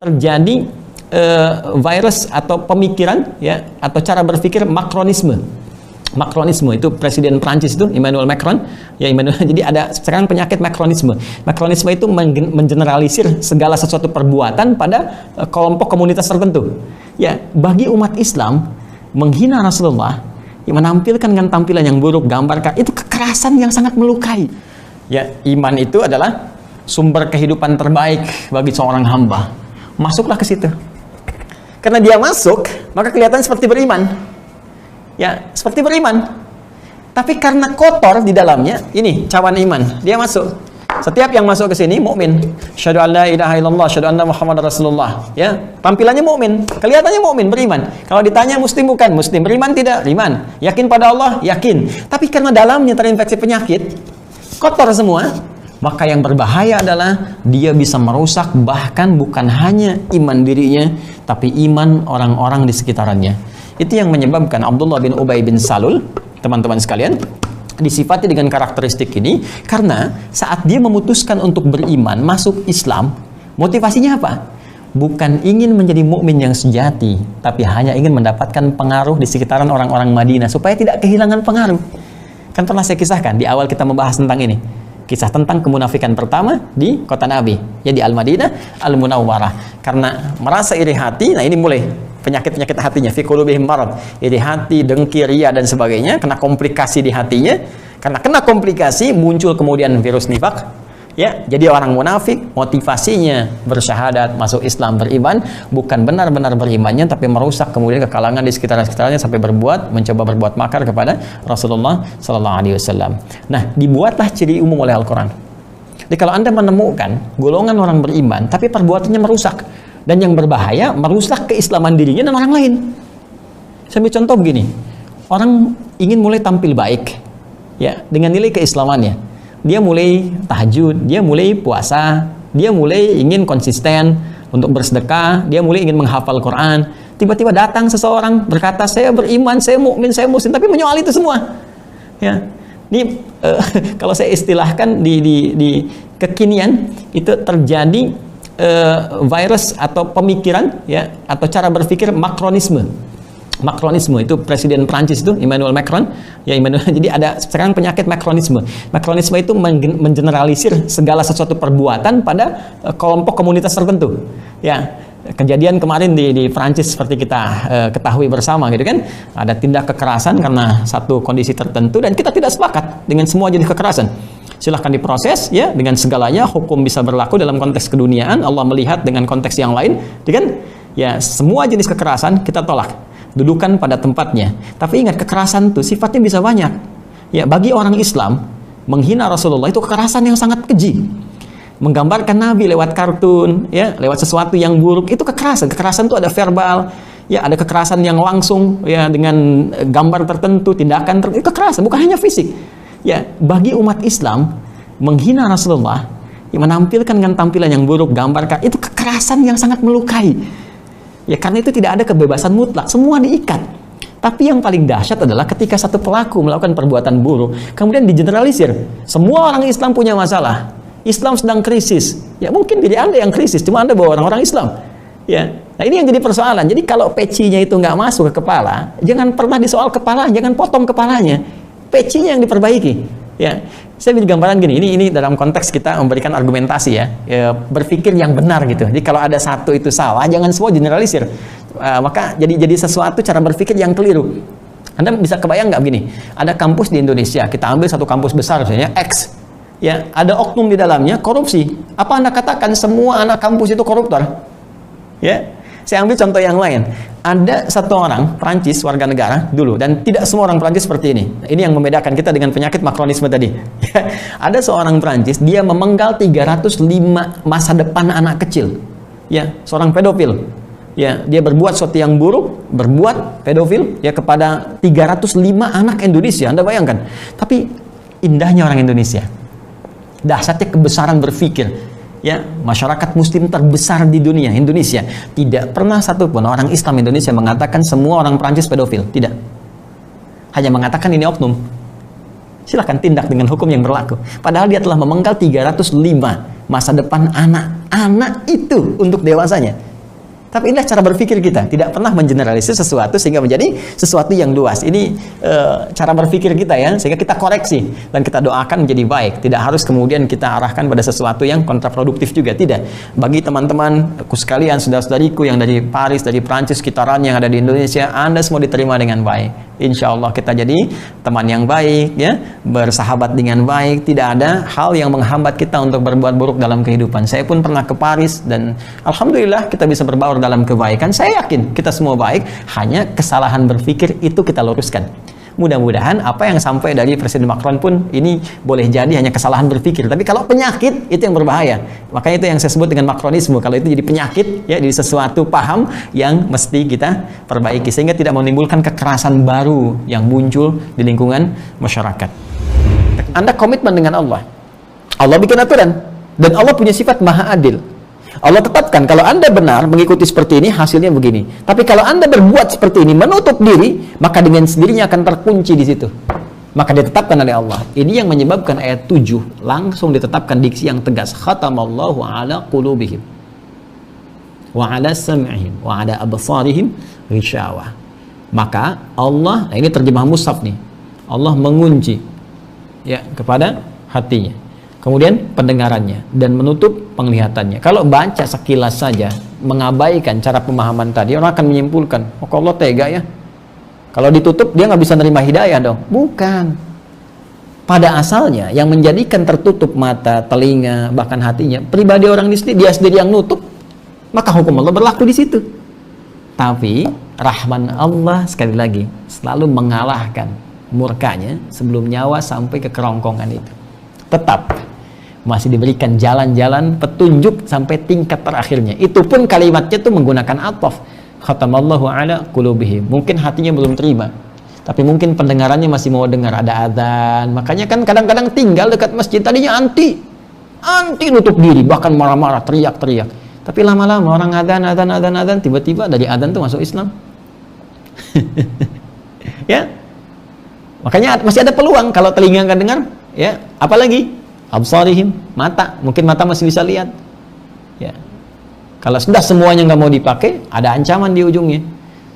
terjadi virus atau pemikiran ya atau cara berpikir Macronisme. Macronisme itu presiden Prancis itu Emmanuel Macron ya jadi ada sekarang penyakit Macronisme. Macronisme itu mengeneralisir segala sesuatu perbuatan pada kelompok komunitas tertentu. Ya, bagi umat Islam menghina Rasulullah, ya, menampilkan dengan tampilan yang buruk, gambarkan itu kekerasan yang sangat melukai. Ya, iman itu adalah sumber kehidupan terbaik bagi seorang hamba. Masuklah ke situ. Karena dia masuk, maka kelihatan seperti beriman. Ya, seperti beriman. Tapi karena kotor di dalamnya, ini cawan iman. Dia masuk. Setiap yang masuk ke sini mukmin. Syahadu an la ilaha illallah, syahadu anna Muhammadar Rasulullah. Ya, tampilannya mukmin, kelihatannya mukmin, beriman. Kalau ditanya muslim bukan, muslim, beriman tidak, beriman. Yakin pada Allah, yakin. Tapi karena dalamnya terinfeksi penyakit, kotor semua, maka yang berbahaya adalah dia bisa merusak bahkan bukan hanya iman dirinya, tapi iman orang-orang di sekitarannya. Itu yang menyebabkan Abdullah bin Ubay bin Salul, teman-teman sekalian, disifati dengan karakteristik ini karena saat dia memutuskan untuk beriman, masuk Islam, motivasinya apa? Bukan ingin menjadi mukmin yang sejati, tapi hanya ingin mendapatkan pengaruh di sekitaran orang-orang Madinah supaya tidak kehilangan pengaruh. Kan pernah saya kisahkan di awal kita membahas tentang ini. Kisah tentang kemunafikan pertama di kota Nabi, ya di Al-Madinah Al-Munawwarah. Karena merasa iri hati, nah ini mulai penyakit-penyakit hatinya, fi qulubihim marad. Iri hati, dengki, riya dan sebagainya, kena komplikasi di hatinya. Karena kena komplikasi muncul kemudian virus nifak. Ya, jadi orang munafik motivasinya bersyahadat, masuk Islam, beriman, bukan benar-benar berimannya tapi merusak kemudian ke kalangan di sekitar-sekitarnya sampai mencoba berbuat makar kepada Rasulullah sallallahu alaihi wasallam. Nah, dibuatlah ciri umum oleh Al-Qur'an. Jadi kalau Anda menemukan golongan orang beriman tapi perbuatannya merusak dan yang berbahaya merusak keislaman dirinya dan orang lain. Saya ambil contoh begini. Orang ingin mulai tampil baik ya dengan nilai keislamannya. Dia mulai tahajud, dia mulai puasa, dia mulai ingin konsisten untuk bersedekah, dia mulai ingin menghafal Quran. Tiba-tiba datang seseorang berkata, saya beriman, saya mukmin, saya muslim, tapi menyoal itu semua. Ya, ini kalau saya istilahkan di kekinian itu terjadi virus atau pemikiran ya atau cara berpikir Macronisme. Macronisme itu presiden Prancis itu Emmanuel Macron ya jadi ada sekarang penyakit Macronisme. Macronisme itu mengeneralisir segala sesuatu perbuatan pada kelompok komunitas tertentu. Ya, kejadian kemarin di Prancis seperti kita ketahui bersama gitu kan, ada tindak kekerasan karena satu kondisi tertentu dan kita tidak sepakat dengan semua jenis kekerasan. Silahkan diproses ya dengan segalanya, hukum bisa berlaku dalam konteks keduniaan, Allah melihat dengan konteks yang lain, gitu kan? Ya, semua jenis kekerasan kita tolak. Dudukan pada tempatnya. Tapi ingat, kekerasan itu sifatnya bisa banyak. Ya, bagi orang Islam, menghina Rasulullah itu kekerasan yang sangat keji. Menggambarkan Nabi lewat kartun, ya, lewat sesuatu yang buruk, itu kekerasan. Kekerasan itu ada verbal, ya, ada kekerasan yang langsung, ya, dengan gambar tertentu, tindakan tertentu, itu kekerasan, bukan hanya fisik. Ya, bagi umat Islam, menghina Rasulullah, ya, menampilkan dengan tampilan yang buruk, gambarkan, itu kekerasan yang sangat melukai. Ya, karena itu tidak ada kebebasan mutlak, semua diikat. Tapi yang paling dahsyat adalah ketika satu pelaku melakukan perbuatan buruk, kemudian digeneralisir. Semua orang Islam punya masalah. Islam sedang krisis. Ya, mungkin diri Anda yang krisis, cuma Anda bawa orang-orang Islam. Ya, nah ini yang jadi persoalan. Jadi kalau pecinya itu nggak masuk ke kepala, jangan pernah disoal kepala, jangan potong kepalanya. Pecinya yang diperbaiki. Ya, saya beri gambaran gini, ini dalam konteks kita memberikan argumentasi ya, berpikir yang benar gitu. Jadi kalau ada satu itu salah, jangan semua generalisir. Maka jadi sesuatu cara berpikir yang keliru. Anda bisa kebayang nggak begini? Ada kampus di Indonesia, kita ambil satu kampus besar misalnya X. Ya, ada oknum di dalamnya korupsi. Apa Anda katakan semua anak kampus itu koruptor? Ya, saya ambil contoh yang lain. Ada satu orang Prancis warga negara dulu, dan tidak semua orang Prancis seperti ini. Ini yang membedakan kita dengan penyakit Macronisme tadi. Ada seorang Prancis, dia memenggal 305 masa depan anak kecil. Ya, seorang pedofil. Ya, dia berbuat sesuatu yang buruk, berbuat pedofil ya kepada 305 anak Indonesia. Anda bayangkan. Tapi indahnya orang Indonesia. Dahsyatnya kebesaran berpikir. Ya, masyarakat muslim terbesar di dunia, Indonesia. Tidak pernah satupun orang Islam Indonesia mengatakan semua orang Prancis pedofil. Tidak. Hanya mengatakan ini oknum. Silahkan tindak dengan hukum yang berlaku. Padahal dia telah memenggal 305 masa depan anak-anak itu untuk dewasanya. Tapi inilah cara berpikir kita, tidak pernah mengeneralisir sesuatu sehingga menjadi sesuatu yang luas. Ini cara berpikir kita ya, sehingga kita koreksi dan kita doakan menjadi baik. Tidak harus kemudian kita arahkan pada sesuatu yang kontraproduktif juga, tidak. Bagi teman-temanku sekalian, saudara-saudariku yang dari Paris, dari Prancis, sekitaran yang ada di Indonesia, Anda semua diterima dengan baik. Insya Allah kita jadi teman yang baik, ya, bersahabat dengan baik. Tidak ada hal yang menghambat kita untuk berbuat buruk dalam kehidupan. Saya pun pernah ke Paris dan alhamdulillah kita bisa berbaur dalam kebaikan. Saya yakin kita semua baik, hanya kesalahan berpikir itu kita luruskan. Mudah-mudahan apa yang sampai dari Presiden Macron pun ini boleh jadi hanya kesalahan berpikir. Tapi kalau penyakit itu yang berbahaya. Makanya itu yang saya sebut dengan Macronisme. Kalau itu jadi penyakit, ya, jadi sesuatu paham yang mesti kita perbaiki sehingga tidak menimbulkan kekerasan baru yang muncul di lingkungan masyarakat. Anda komitmen dengan Allah. Allah bikin aturan dan Allah punya sifat maha adil. Allah tetapkan kalau Anda benar mengikuti seperti ini, hasilnya begini. Tapi kalau Anda berbuat seperti ini, menutup diri, maka dengan sendirinya akan terkunci di situ. Maka ditetapkan oleh Allah. Ini yang menyebabkan ayat 7 langsung ditetapkan diksi yang tegas. Khatamallahu ala qulubihim wa ala sam'ihim wa ala absarihim ghishawah. Maka Allah, nah ini terjemah mushaf nih. Allah mengunci ya kepada hatinya. Kemudian pendengarannya dan menutup penglihatannya. Kalau baca sekilas saja, mengabaikan cara pemahaman tadi, orang akan menyimpulkan, oh Allah tega ya. Kalau ditutup dia nggak bisa nerima hidayah dong. Bukan. Pada asalnya yang menjadikan tertutup mata, telinga, bahkan hatinya, pribadi orang ini sendiri, dia sendiri yang nutup. Maka hukum Allah berlaku di situ. Tapi rahman Allah sekali lagi selalu mengalahkan murkanya sebelum nyawa sampai ke kerongkongan itu. Tetap masih diberikan jalan-jalan petunjuk sampai tingkat terakhirnya. Itu pun kalimatnya itu menggunakan ataf. Khatamallahu ala qulubihim. Mungkin hatinya belum terima, tapi mungkin pendengarannya masih mau dengar, ada adzan. Makanya kan kadang-kadang tinggal dekat masjid tadinya anti nutup diri, bahkan marah-marah, teriak-teriak. Tapi lama-lama orang adzan, tiba-tiba dari adzan tuh masuk Islam. Ya. Makanya masih ada peluang kalau telinga nggak dengar, ya, apalagi absarihim, mata, mungkin mata masih bisa lihat, ya. Kalau sudah semuanya nggak mau dipakai, ada ancaman di ujungnya.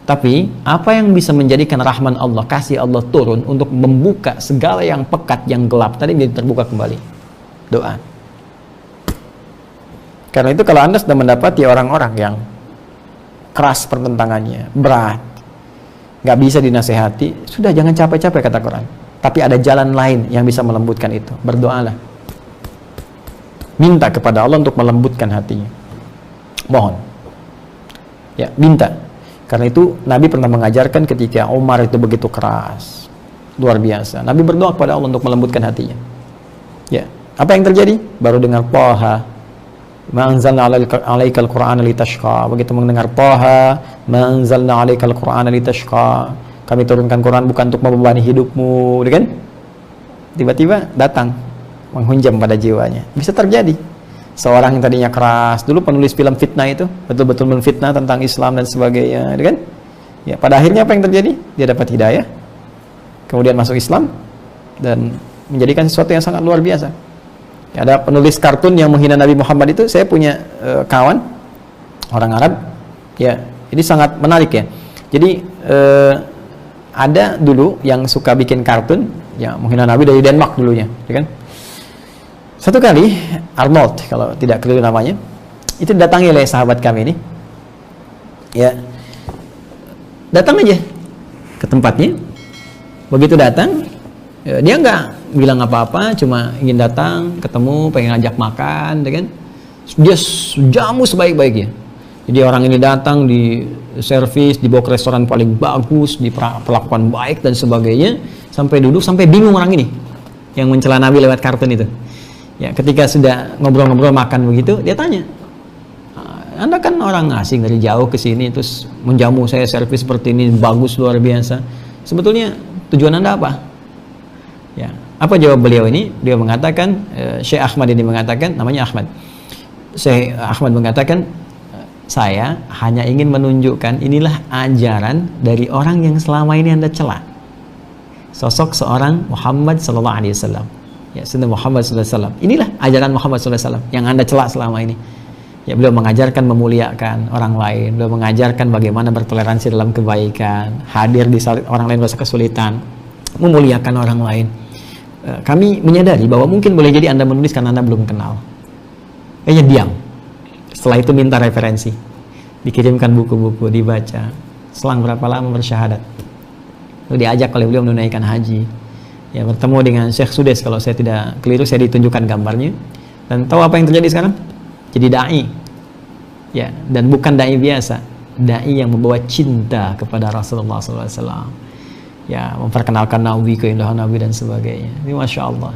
Tapi apa yang bisa menjadikan rahman Allah, kasih Allah turun untuk membuka segala yang pekat, yang gelap tadi menjadi terbuka kembali? Doa. Karena itu kalau Anda sudah mendapati orang-orang yang keras pertentangannya, berat, nggak bisa dinasehati, sudah jangan capek-capek kata Quran. Tapi ada jalan lain yang bisa melembutkan itu. Berdoalah. Minta kepada Allah untuk melembutkan hatinya. Mohon. Ya, minta. Karena itu Nabi pernah mengajarkan ketika Umar itu begitu keras. Luar biasa. Nabi berdoa kepada Allah untuk melembutkan hatinya. Ya. Apa yang terjadi? Baru dengar Taha. Ma anzalna 'alaikal Qur'ana litashqa. Begitu mendengar Taha, ma anzalna 'alaikal Qur'ana litashqa. Kami turunkan Quran bukan untuk membebani hidupmu, kan? Tiba-tiba datang menghunjam pada jiwanya. Bisa terjadi. Seorang yang tadinya keras, dulu penulis film fitnah itu, betul-betul menfitnah tentang Islam dan sebagainya, kan? Ya, pada akhirnya apa yang terjadi? Dia dapat hidayah, kemudian masuk Islam dan menjadikan sesuatu yang sangat luar biasa. Ya, ada penulis kartun yang menghina Nabi Muhammad itu, saya punya kawan orang Arab, ya, ini sangat menarik ya. Jadi ada dulu yang suka bikin kartun yang menghina Nabi dari Denmark dulunya, ya kan? Satu kali Arnold, kalau tidak keliru namanya, itu datangi oleh sahabat kami ini, ya, datang aja ke tempatnya. Begitu datang, ya, dia nggak bilang apa-apa, cuma ingin datang, ketemu, pengen ngajak makan, ya kan? Dia jamu sebaik-baiknya. Jadi orang ini datang, di servis, dibawa ke restoran paling bagus, diperlakukan baik dan sebagainya, sampai duduk, sampai bingung orang ini yang mencela Nabi lewat kartun itu. Ya, ketika sudah ngobrol-ngobrol makan begitu, dia tanya, Anda kan orang asing dari jauh ke sini, terus menjamu saya servis seperti ini, bagus luar biasa. Sebetulnya tujuan Anda apa? Ya, apa jawab beliau ini? Dia mengatakan, Syekh Ahmad ini mengatakan, namanya Ahmad. Syekh Ahmad mengatakan, saya hanya ingin menunjukkan inilah ajaran dari orang yang selama ini Anda cela. Sosok seorang Muhammad sallallahu alaihi wasallam. Ya, Sunnah Muhammad sallallahu alaihi wasallam. Inilah ajaran Muhammad sallallahu alaihi wasallam yang Anda cela selama ini. Ya, beliau mengajarkan memuliakan orang lain, beliau mengajarkan bagaimana bertoleransi dalam kebaikan, hadir di saat orang lain merasa kesulitan, memuliakan orang lain. Kami menyadari bahwa mungkin boleh jadi Anda menulis karena Anda belum kenal. Kayaknya diam. Setelah itu minta referensi, dikirimkan buku-buku, dibaca. Selang berapa lama bersyahadat, lalu diajak oleh beliau menunaikan haji. Ya, bertemu dengan Syekh Sudes, kalau saya tidak keliru, saya ditunjukkan gambarnya. Dan tahu apa yang terjadi sekarang? Jadi dai. Ya, dan bukan dai biasa, dai yang membawa cinta kepada Rasulullah SAW. Ya, memperkenalkan Nabi, keindahan Nabi dan sebagainya. Ini Masya Allah.